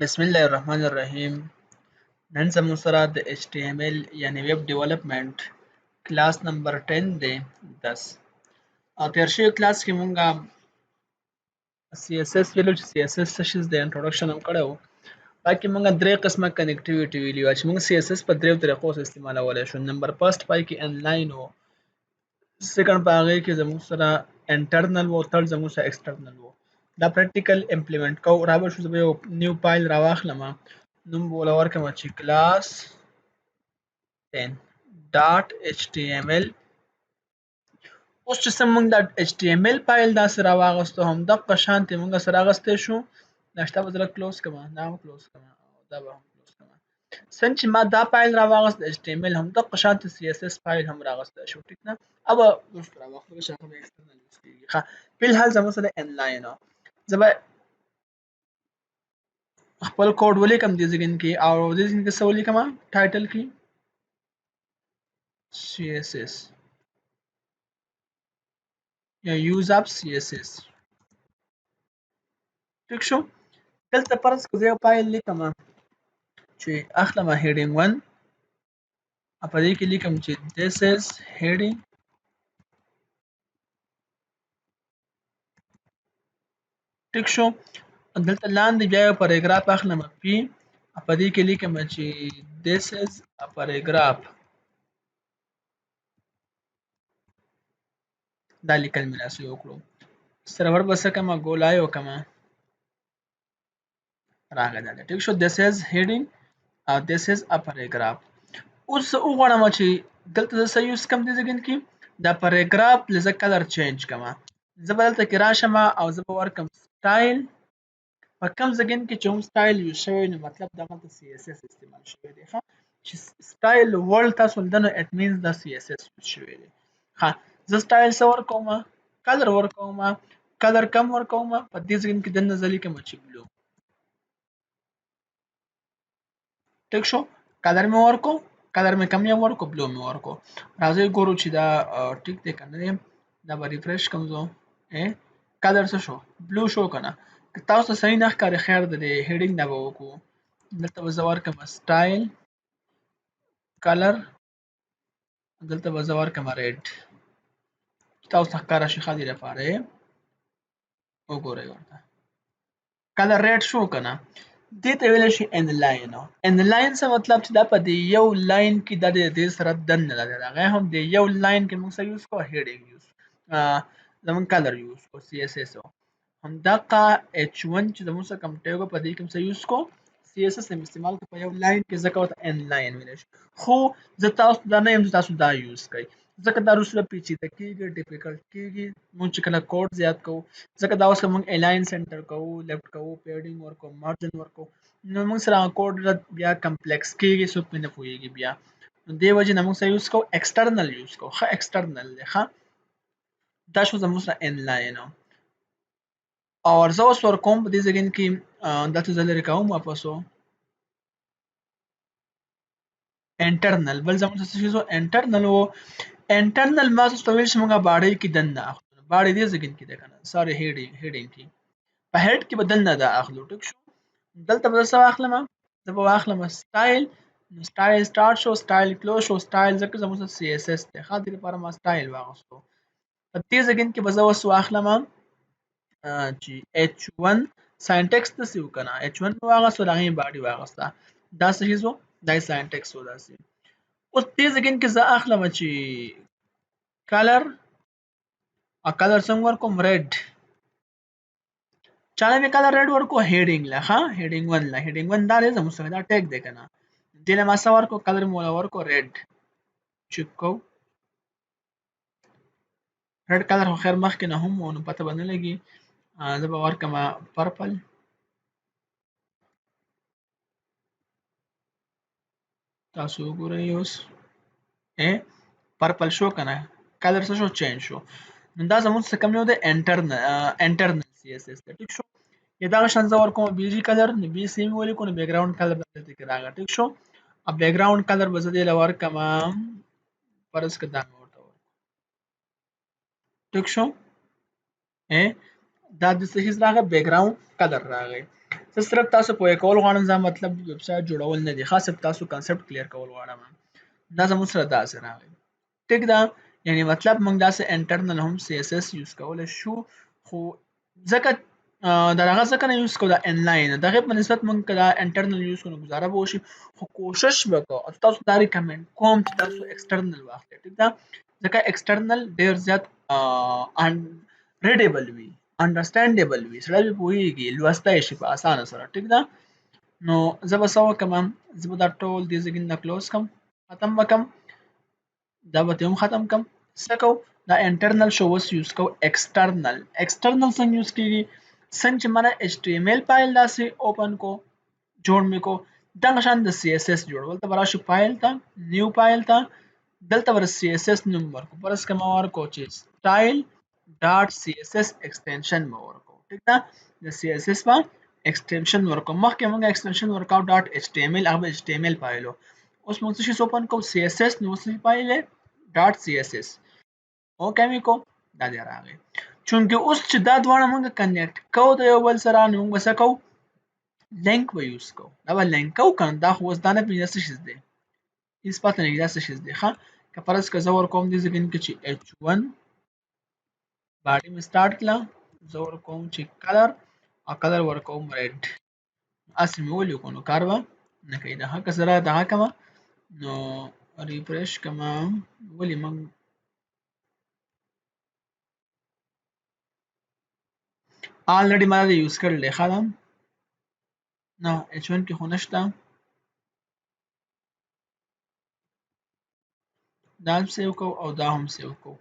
بسم الله الرحمن الرحیم. نن زموږ سره د HTML یعنی ویب ډیولپمنٹ کلاس نمبر 10 دی 10. او تیر شوی کلاس کې مونږه CSS ویلو چې CSS څه شی دی انټروډکشن هم کړی وو. باقي مونږه درې قسمه کنیکټیویټي ویلي وو چې مونږ CSS په دریو طریقو سره استعمالولی شو. نمبر فرست پای کې انلاین وو، سیکنډ په هغې کې زموږ سره انټرنل وو، تھرډ زموږ سره ایکسټرنل وو. دا پریکټیکل امپلیمنټ کوو. رابه شو زه به یو نیو فایل راواخلم، نوم به ورله ورکړم چې کلاس 10.html. اوس چې موږ دا HTML فایل داسې راواغستو، همدغه شانتې موږ سره اغستی شو. دا شته به زه لږ کلوز کړم، دا هم کلوز کړم او دا به هم کلوز کړم. څنګه چې ما دا فایل راواغست HTML، همدغه شانتې CSS فایل هم راغستی شو. ټیک نه؟ अब وروسته راواخلو چې هغه به ایکسټرنل یوز کېږي. ښه، فلحال زموږ سره انلاین وه. زه به خپل کوډ ولیکم دې ځای کې او دې ځای کې څه ولیکم؟ ټایټل کې CSS یا یوز اپ CSS. ټیک شو؟ دلته فرض کړه زه یو فایل لیکم چې اخلم heading 1 او په دې کې لیکم چې this is heading ټیک شو. دلته لاندې بیا یو پاراګراف اخلم P او په دې کې لیکم چې this is a paragraph. دا لیکل مې داسې وکړو. سرور به څه کړم؟ go live وکړم. راغی دا ټیک شو. this is heading او this is a paragraph. اوس وغواړم چې دلته زه څه یوز کړم دې ځای کې دا پاراګراف له زه کلر چینج کړم. زه به دلته کې راشم او زه به ورکړم سټایل. په کوم ځای کې چې هم سټایل یوز شوی نو مطلب دغلته CSS استعمال شوی دی. ښه، چې سټایل ورډ تاسو لیدل نو اټ مینز دا CSS یوز شوی دی. ښه، زه سټایل څه ورکوم؟ کلر ورکوم. کلر کم ورکوم. په دې ځای کې دننه زه لیکم چې بلو. ټیک شو؟ کلر مې ورکو، کلر مې کم یې ورکو، بلو مې ورکو. راځئ ګورو چې دا ټیک دی که نه دی. دا به ریفریش کړم زه. کلر څه شو؟ بلو شو که نه؟ که تاسو ته صحیح نه ښکاري خیر دی، د هیډینګ نه به وکړو. دلته به زه ورکړم سټایل کلر، دلته به زه ورکړم ریډ. تاسو ته ښکاره شي ښه دې لپاره وګورئ ورته. کلر ریډ شو که نه؟ دې ته ویلی شي انلاین. انلاین څه مطلب چې دا په دې یو لاین کې دا د دې سره دننه ده. د هغې هم د یو لاین کې موږ څه یوز کوو؟ هیډینګ یوز زموږ کلر یوز کوو CSS. همدغه H1 چې زموږ څه کوم ټیګ په دې کې څه یوز کوو؟ CSS هم استعمال کوو په یو لاین کې، ځکه ورته انلاین ویلی شي. خو زه تاسو ته دا نه یم چې تاسو دا یوز کوئ، ځکه دا وروسته پیچیده کېږي، ډیفیکلټ کېږي. موږ چې کله کوډ زیات کوو، ځکه دا اوس موږ الاین سنټر کوو، لیفټ کوو، پیډینګ ورکوو، مارجن ورکوو، نو موږ سره کوډ بیا کمپلیکس کېږي، څوک پرې نه پوهېږي بیا. نو دې وجې نه موږ څه یوز کوو؟ ایکسټرنل یوز کوو. ښه، ایکسټرنل دی. ښه، دا شو زموږ سره انلاین. او زه اوس ورکوم په دې ځای کې دلته زه لرې کوم واپسو انټرنل. بل زموږ څه شی و؟ انټرنل و. انټرنل ما تاسو ته ویل چې موږ باډۍ کې دننه اخلو. باډۍ دې ځای کې دی که نه؟ سوري، هیډینګ کې. په هیډ کې به دننه دا اخلو. ټیک شو؟ دلته به زه څه واخلم؟ زه به واخلم سټایل. سټایل سټارټ شو، سټایل کلوز شو. سټایل ځکه زموږ سره CSS دی. ښه، دې لپاره ما سټایل واخیستو. په دې ځای کې به زه اوس واخلم چې H1 ساینټکس داسې و که نه؟ H1 مې واخیستو، د هغې باډي واخیسته. دا څه شیز و؟ دا یې ساینټکس و داسې. اوس دې ځای کې زه اخلم چې کلر، او کلر څنګه ورکوم؟ ریډ. چا له مې کلر ریډ ورکو؟ هیډینګ له. ښه، هیډینګ 1 له. هیډینګ 1 دا دی زموږ سره، دا ټیګ دی که نه؟ دې له ما څه ورکو؟ کلر مې ورله ورکو ریډ. چک کوو. ریډ کلر خو خیر مخکې نه هم و، نو پته به نه لګي. زه به ورکړم پرپل. تاسو وګورئ اوس پرپل شو که نه؟ کلر څه شو؟ چینج شو. نو دا زموږ څه کوم یو دی؟ انټرنل CSS دی. ټیک شو؟ یا دغه شان زه ورکوم BG کلر، نو BC مې ولیکو، نو بیک ګراوند کلر به دلته کې راغی. ټیک شو؟ او بیک ګراوند کلر به زه دې له ورکړم فرض کړه دا مې ورته ورکړو. ټیک شو؟ دا د څه شي راغی؟ بیک ګراوند کلر راغی. زه صرف تاسو پوهه کول غواړم ځکه مطلب ویب سایټ جوړول نه دي خاص تاسو کنسپټ کلیر کول غواړم دا زموږ سره داسې راغی ټیک ده یعنی مطلب موږ داسې انټرنل هم سی اس اس یوز کولی شو خو ځکه د هغه ځکه نه یوز کوو د انلاین د هغې په نسبت موږ که دا انټرنل یوز کړو نو ګزاره به وشي خو کوشش به کوو او تاسو دا ریکمنډ کوم چې تاسو ایکسټرنل واخلئ ټیک ده ځکه ایکسټرنل ډېر زیات ریډیبل وي انډرسټینډیبل وي سړی پرې پوهېږي لوستی شي په اسانه سره ټیک ده نو زه به څه وکړم زه به دا ټول دې ځای نه کلوز کړم ختم به کړم دا به هم ختم کړم څه کوو دا انټرنل شو اوس یوز کوو ایکسټرنل څنګه یوز کېږي څنګه چې مانه ایچ ټي ایم ایل فایل داسې اوپن کو جوړ مې کو دغه شان د سی اس اس جوړول ته به راشو فایل ته نیو فایل ته دلته به سی اس اس نوم ورکو فرض که ما ورکو چې سټایل ډاټ سی اس اس ایکسټینشن به ورکو ټیک ده د سی اس اس به ایکسټینشن ورکو مخکې موږ ایکسټینشن ورکاو ډاټ ایچ ټي ایم ایل هغه به ایچ ټي ایم ایل فایل و اوس موږ څه شي اوپن کوو سی اس اس نو څه فایل دی ډاټ سی اس اس اوکې مې کو دا دی راغی چونکې اوس چې دا دواړه موږ کنیکټ کوو د یو بل سره نو موږ به څه کوو لینک به یوز کوو دا به لینک کوو که نه دا خو اوس دا نه پوهېږي دا څه شی دی هېڅ پته نه لګي دا څه شی دی ښه که فرض که زه ورکوم دې ځای کې چې H1 باډي مې سټارټ کړله زه ورکوم چې کلر او کلر ورکوم ریډ هسې مې ولیکو نو کار به نه کوي د هغه که زه دغه کړمه نو ریفرش کړمه ولې موږ آلریډي ما دا یوز کړی دی ښه ده نه H1 کې خو نشته دا هم سیو کوو او دا هم سیو کوو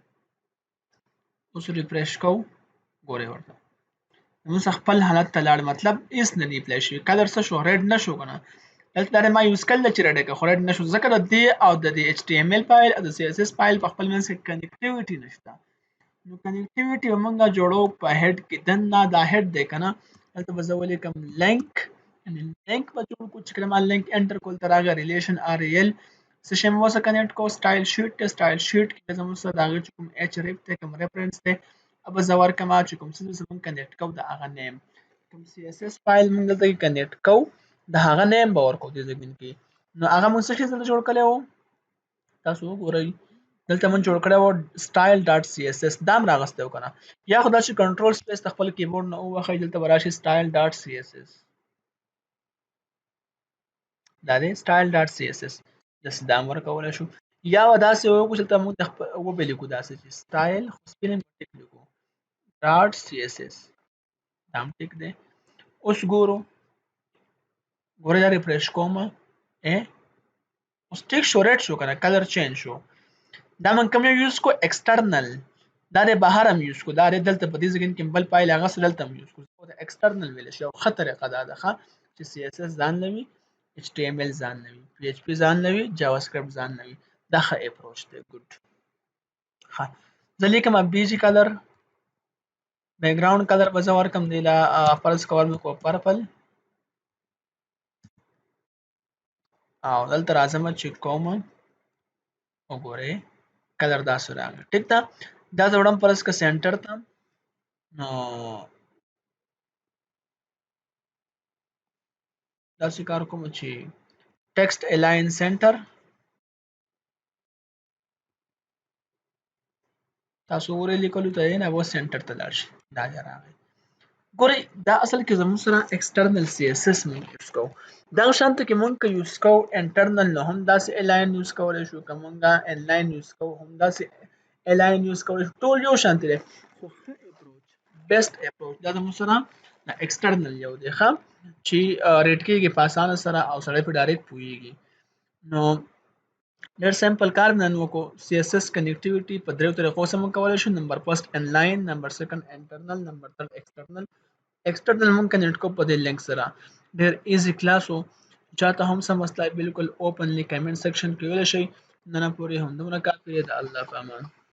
اوس ریفرش کوو ګورئ ورته زموږ خپل حالت ته لاړ مطلب هېڅ نه دی اپلای شوي کلر څه شو ریډ نه شو که نه دلته دا ما یوز کړی دی چې ریډ کړه خو ریډ نه شو ځکه د دې او د دې ایچ ټي ایم ایل فایل او د سی اس اس فایل په خپل منځ کې کنیکټیویټي نشته نو کنیکټیویټي به موږ جوړو په هیډ کې دننه دا هیډ دی که نه دلته به زه ولیکم لینک لینک به جوړ کړو چې کله ما لینک انټر کول ته راغی ریلیشن آر ای ایل څه شی مې ورسره کنیکټ کړو سټایل شیټ دی سټایل شیټ کې زموږ سره د هغې چې کوم ایچ ریف دی کوم ریفرنس دی به زه ورکړم چې کوم څه زموږ کنیکټ کوو د هغه نیم کوم سی اس اس فایل موږ دلته کې کنیکټ کوو د هغه نیم به ورکوو دې ځای کې نو هغه موږ څه شي دلته جوړ کړی و تاسو وګورئ دلته موږ جوړ کړی و سټایل ډاټ سی اس اس دا هم راغستی و که نه یا خو داسې کنټرول سپیس د خپل کیبورډ نه ووهئ دلته به راشي سټایل ډاټ سی اس اس دا دی سټایل ډاټ سی اس اس داسې دا هم ورکولی شو یا به داسې وکړو چې دلته موږ وبې لیکو داسې چې سټایل خو سپیلنګ به ټیک لیکو ډاټ سی اس اس دا هم ټیک دی اوس ګورو ګورئ دا ریفریش کوم اوس ټیک شو ریډ شو که نه کلر چینج شو دا موږ کوم یو یوز کو ایکسټرنل دا د بهر هم یوز کو دا دلته په دې ځای کې بل فایل هغه څه دلته هم یوز کو د ایکسټرنل ویلی شي یو ښه طریقه دا ده ښه چې سی اس اس ځان نه وي ایچ ټي ایم ایل ځان نه وي پی ایچ پي ځان نه وي جاوا سکرپټ ځان نه وي دا ښه اپروچ دی ګډ ښه زه لیکم بي جي کلر بیک ګراوند کلر به زه ورکړم دی له فرض کول مې کو پرپل او دلته راځم چې کوم وګورئ کلر داسې راغلی ټیک ده دا زه وړم فرض که سینټر ته نو داسې کار کوم چې ټیکسټ الاین سینټر تاسو ورې لیکلو ته نه و سینټر ته لاړ شي دا راغی ګورئ دا اصل کې زموږ سره ایکسټرنل سی اس اس موږ یوز کوو دغه شانته کې موږ که یوز کوو انټرنل نو هم داسې الاین یوز کولی شو که موږ انلاین یوز کوو هم داسې الاین یوز کولی شو ټول یو شانتې دی خو ښه اپروچ بیسټ اپروچ دا زموږ سره ایکسټرنل یو دی ښه چې ریډ کېږي په اسانه سره او سړی پرې ډایرکټ پوهېږي نو ډېر سمپل کار نن وکړو سی اس اس کنیکټیویټي په دریو طریقو سره موږ کولی شو نمبر فرست انلاین نمبر سیکنډ انټرنل نمبر تھرډ ایکسټرنل موږ کنیکټ کوو په دې لینک سره ډېر ایزي کلاس و چاته هم څه مسله بالکل اوپنلی کمنټ سیکشن کې ویلی شئ نن پورې همدومره کافي دی د الله په امان